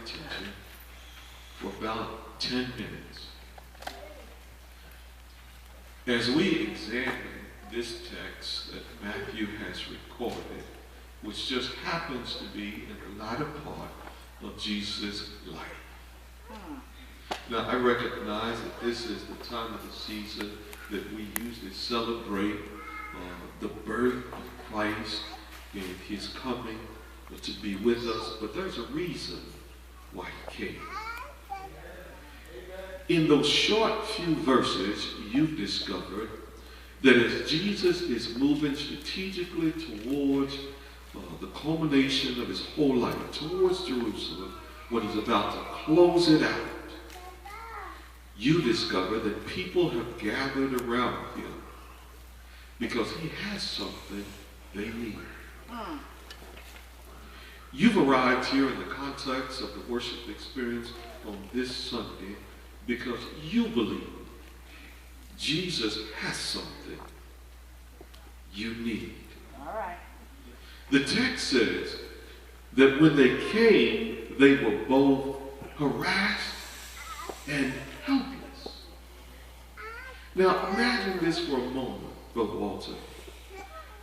attention for about 10 minutes as we examine this text that Matthew has recorded, which just happens to be in the latter part of Jesus' life. Now, I recognize that this is the time of the season that we usually celebrate the birth of Christ and his coming to be with us, but there's a reason why he came. In those short few verses, you've discovered that as Jesus is moving strategically towards the culmination of his whole life, towards Jerusalem, when he's about to close it out, you discover that people have gathered around him because he has something they need. You've arrived here in the context of the worship experience on this Sunday because you believe Jesus has something you need. All right. The text says that when they came, they were both harassed and helpless. Now imagine this for a moment, Brother Walter,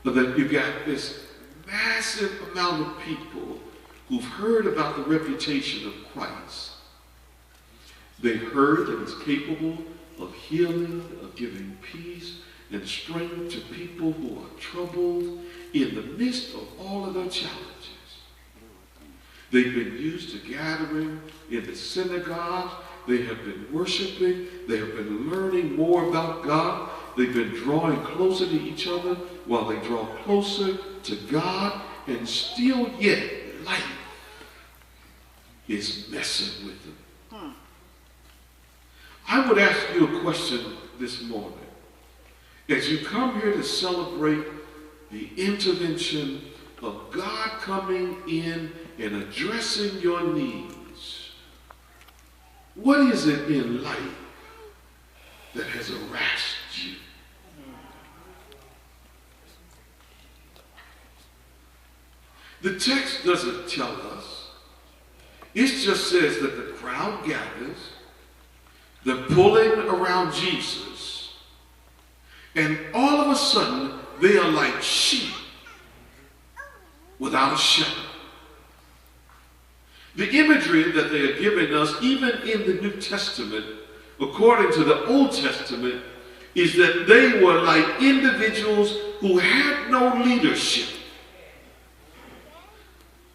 that you've got this massive amount of people who've heard about the reputation of Christ. They've heard that he's capable of healing, of giving peace and strength to people who are troubled in the midst of all of their challenges. They've been used to gathering in the synagogues. They have been worshiping. They have been learning more about God. They've been drawing closer to each other while they draw closer to God, and still yet life is messing with them. I would ask you a question this morning. As you come here to celebrate the intervention of God coming in and addressing your needs, what is it in life that has harassed you? The text doesn't tell us. It just says that the crowd gathers, they're pulling around Jesus, and all of a sudden they are like sheep without a shepherd. The imagery that they are giving us, even in the New Testament, according to the Old Testament, is that they were like individuals who had no leadership.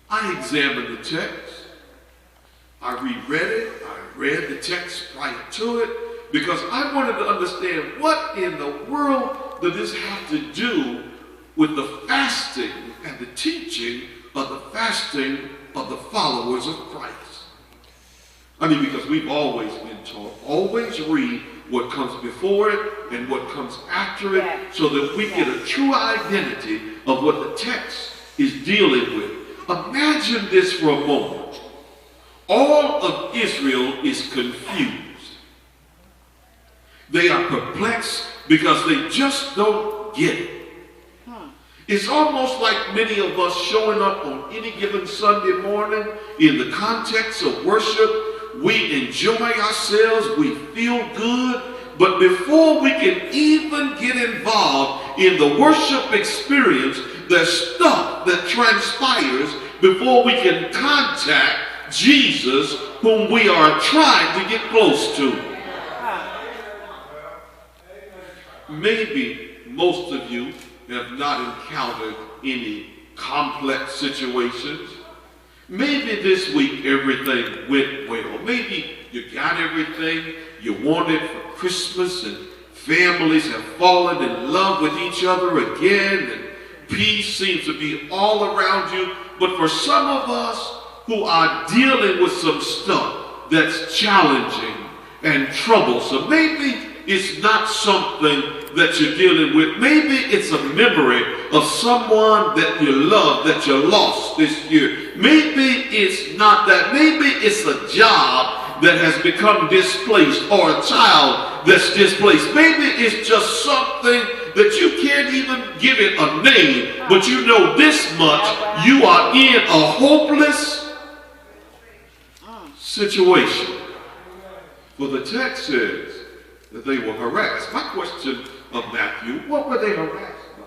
I examined the text. I reread it. I read the text prior to it because I wanted to understand what in the world does this have to do with the fasting and the teaching of the fasting of the followers of Christ. I mean, because we've always been taught, always read what comes before it and what comes after it so that we get a true identity of what the text is dealing with. Imagine this for a moment. All of Israel is confused. They are perplexed because they just don't get it. It's almost like many of us showing up on any given Sunday morning in the context of worship. We enjoy ourselves, we feel good, but before we can even get involved in the worship experience, there's stuff that transpires before we can contact Jesus, whom we are trying to get close to. Maybe most of you have not encountered any complex situations. Maybe this week everything went well. Maybe you got everything you wanted for Christmas and families have fallen in love with each other again and peace seems to be all around you. But for some of us who are dealing with some stuff that's challenging and troublesome, maybe it's not something that you're dealing with. Maybe it's a memory of someone that you love that you lost this year. Maybe it's not that. Maybe it's a job that has become displaced or a child that's displaced. Maybe it's just something that you can't even give it a name, but you know this much: you are in a hopeless situation. For the text says that they were harassed. My question of Matthew, what were they harassed by?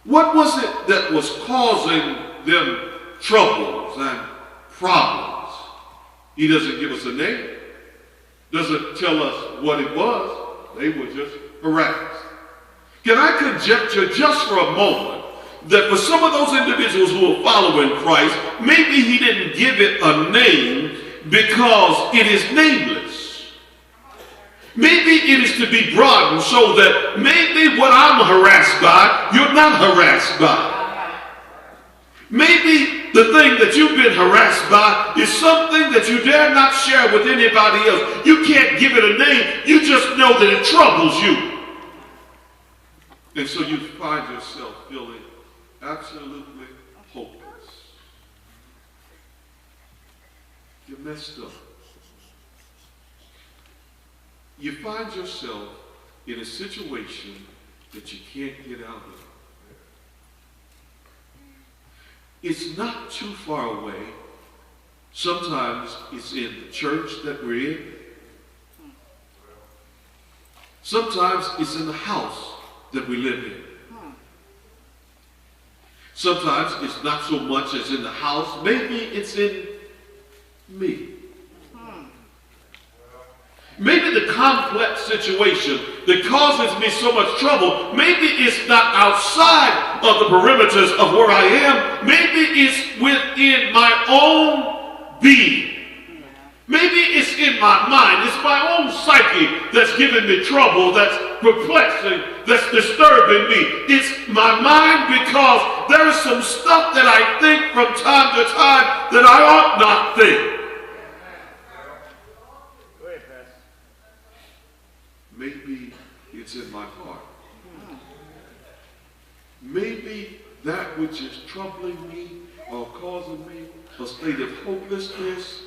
What was it that was causing them troubles and problems? He doesn't give us a name. Doesn't tell us what it was. They were just harassed. Can I conjecture just for a moment that for some of those individuals who are following Christ, maybe he didn't give it a name because it is nameless. Maybe it is to be broadened so that maybe what I'm harassed by, you're not harassed by. Maybe the thing that you've been harassed by is something that you dare not share with anybody else. You can't give it a name. You just know that it troubles you. And so you find yourself feeling absolutely hopeless. You're messed up. You find yourself in a situation that you can't get out of. It's not too far away. Sometimes it's in the church that we're in. Sometimes it's in the house that we live in. Sometimes it's not so much as in the house. Maybe it's in me. Maybe the complex situation that causes me so much trouble, maybe it's not outside of the perimeters of where I am. Maybe it's within my own being. Maybe it's in my mind. It's my own psyche that's giving me trouble, that's perplexing, that's disturbing me. It's my mind because there is some stuff that I think from time to time that I ought not think. Maybe it's in my heart. Maybe that which is troubling me or causing me a state of hopelessness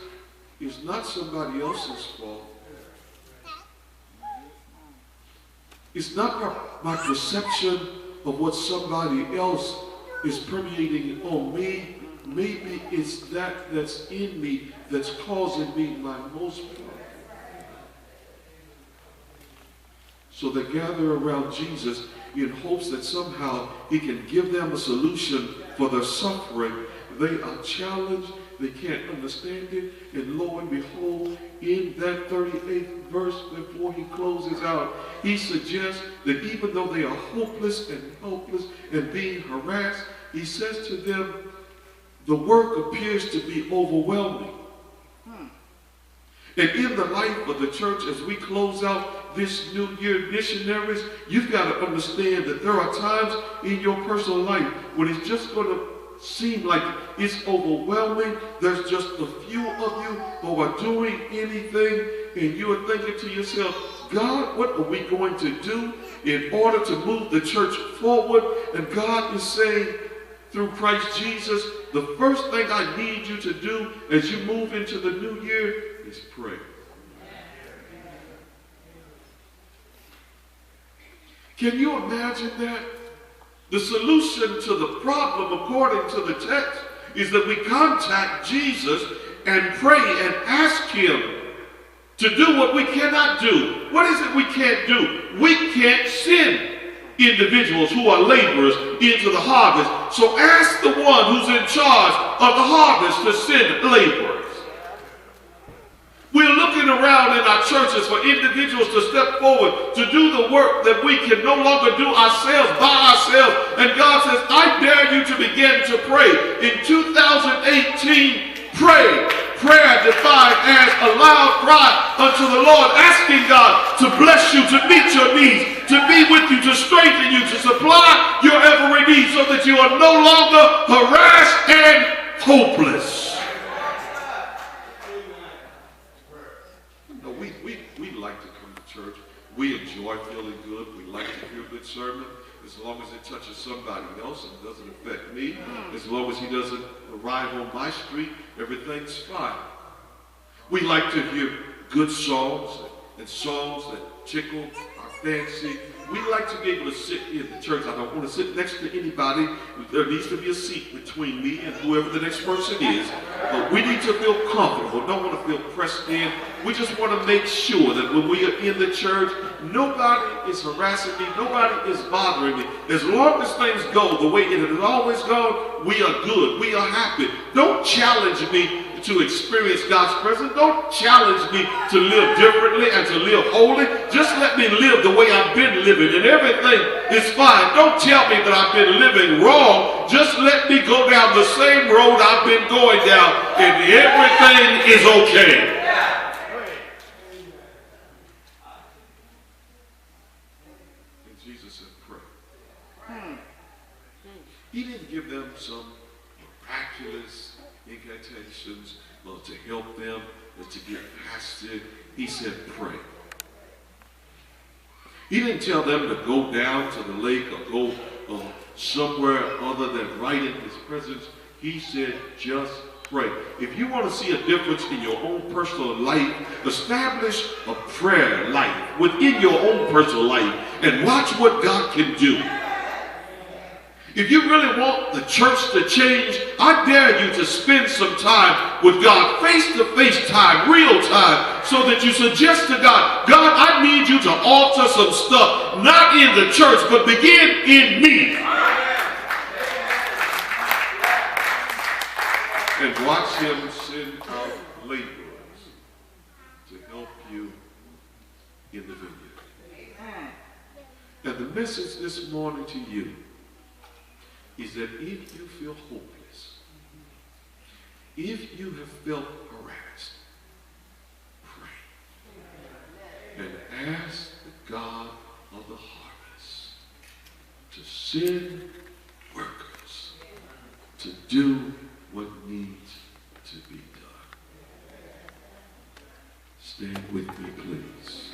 is not somebody else's fault. It's not my perception of what somebody else is permeating on me. Maybe it's that's in me that's causing me my most problem. So they gather around Jesus in hopes that somehow he can give them a solution for their suffering. They are challenged. They can't understand it. And lo and behold, in that 38th verse, before he closes out, he suggests that even though they are hopeless and helpless and being harassed, he says to them, the work appears to be overwhelming. And in the life of the church, as we close out this new year, missionaries, you've got to understand that there are times in your personal life when it's just going to seem like it's overwhelming. There's just a few of you who are doing anything, and you are thinking to yourself, God, what are we going to do in order to move the church forward? And God is saying, through Christ Jesus, the first thing I need you to do as you move into the new year is pray. Can you imagine that? The solution to the problem, according to the text, is that we contact Jesus and pray and ask him to do what we cannot do. What is it we can't do? We can't send individuals who are laborers into the harvest. So ask the one who's in charge of the harvest to send laborers. We're looking around in our churches for individuals to step forward to do the work that we can no longer do ourselves by ourselves. And God says, I dare you to begin to pray. In 2018, pray. Prayer defined as a loud cry unto the Lord, asking God to bless you, to meet your needs, to be with you, to strengthen you, to supply your every need so that you are no longer harassed and hopeless. We like to come to church. We enjoy feeling good. We like to hear a good sermon. As long as it touches somebody else and doesn't affect me, as long as he doesn't arrive on my street, everything's fine. We like to hear good songs and songs that tickle our fancy. We like to be able to sit in the church. I don't want to sit next to anybody. There needs to be a seat between me and whoever the next person is. But we need to feel comfortable. Don't want to feel pressed in. We just want to make sure that when we are in the church, nobody is harassing me. Nobody is bothering me. As long as things go the way it has always gone, we are good. We are happy. Don't challenge me to experience God's presence. Don't challenge me to live differently and to live holy. Just let me live the way I've been living, and everything is fine. Don't tell me that I've been living wrong. Just let me go down the same road I've been going down, and everything is okay. And Jesus said, pray. He didn't give them some miraculous incantations to help them to get past it. He said, pray. He didn't tell them to go down to the lake or go somewhere other than right in his presence. He said, just pray. If you want to see a difference in your own personal life, establish a prayer life within your own personal life and watch what God can do. If you really want the church to change, I dare you to spend some time with God, face-to-face time, real time, so that you suggest to God, God, I need you to alter some stuff, not in the church, but begin in me. And watch him send out laborers to help you in the vineyard. And the message this morning to you is that if you feel hopeless, if you have felt harassed, pray and ask the God of the harvest to send workers to do what needs to be done. Stand with me, please.